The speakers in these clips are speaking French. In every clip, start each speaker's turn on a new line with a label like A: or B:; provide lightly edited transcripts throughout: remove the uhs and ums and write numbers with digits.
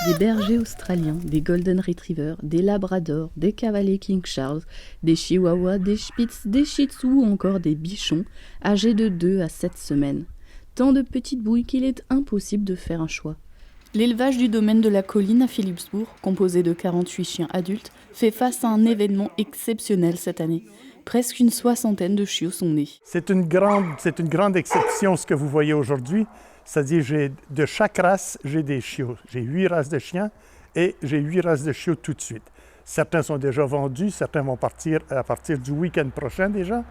A: Des bergers australiens, des golden retrievers, des labradors, des cavaliers King Charles, des chihuahuas, des spitz, des shih tzus ou encore des bichons âgés de 2 à 7 semaines. Tant de petites bouilles qu'il est impossible de faire un choix. L'élevage du domaine de la Colline à Philipsbourg, composé de 48 chiens adultes, fait face à un événement exceptionnel cette année. Presque une soixantaine de chiots sont nés.
B: C'est une grande exception ce que vous voyez aujourd'hui. C'est-à-dire, de chaque race, j'ai des chiots. J'ai 8 races de chiens et j'ai 8 races de chiots tout de suite. Certains sont déjà vendus, certains vont partir à partir du week-end prochain déjà.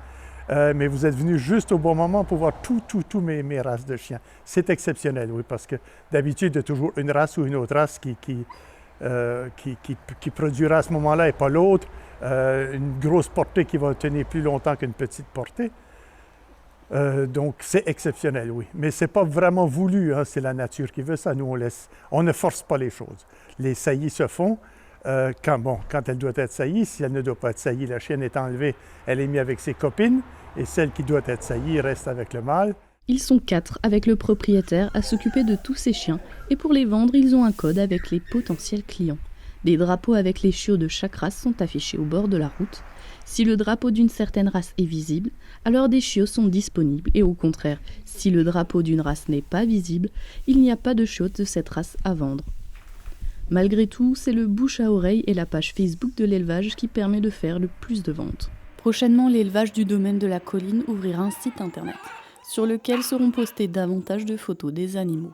B: Mais vous êtes venus juste au bon moment pour voir tous mes races de chiens. C'est exceptionnel, oui, parce que d'habitude, il y a toujours une race ou une autre race qui produira à ce moment-là et pas l'autre. Une grosse portée qui va tenir plus longtemps qu'une petite portée. Donc, c'est exceptionnel, oui. Mais ce n'est pas vraiment voulu, hein, c'est la nature qui veut ça. Nous, on ne force pas les choses. Les saillies se font quand elle doit être saillie. Si elle ne doit pas être saillie, la chienne est enlevée, elle est mise avec ses copines. Et celle qui doit être saillie reste avec le mâle.
A: Ils sont 4 avec le propriétaire à s'occuper de tous ces chiens. Et pour les vendre, ils ont un code avec les potentiels clients. Des drapeaux avec les chiots de chaque race sont affichés au bord de la route. Si le drapeau d'une certaine race est visible, alors des chiots sont disponibles et au contraire, si le drapeau d'une race n'est pas visible, il n'y a pas de chiots de cette race à vendre. Malgré tout, c'est le bouche à oreille et la page Facebook de l'élevage qui permet de faire le plus de ventes. Prochainement, l'élevage du domaine de la Colline ouvrira un site internet sur lequel seront postées davantage de photos des animaux.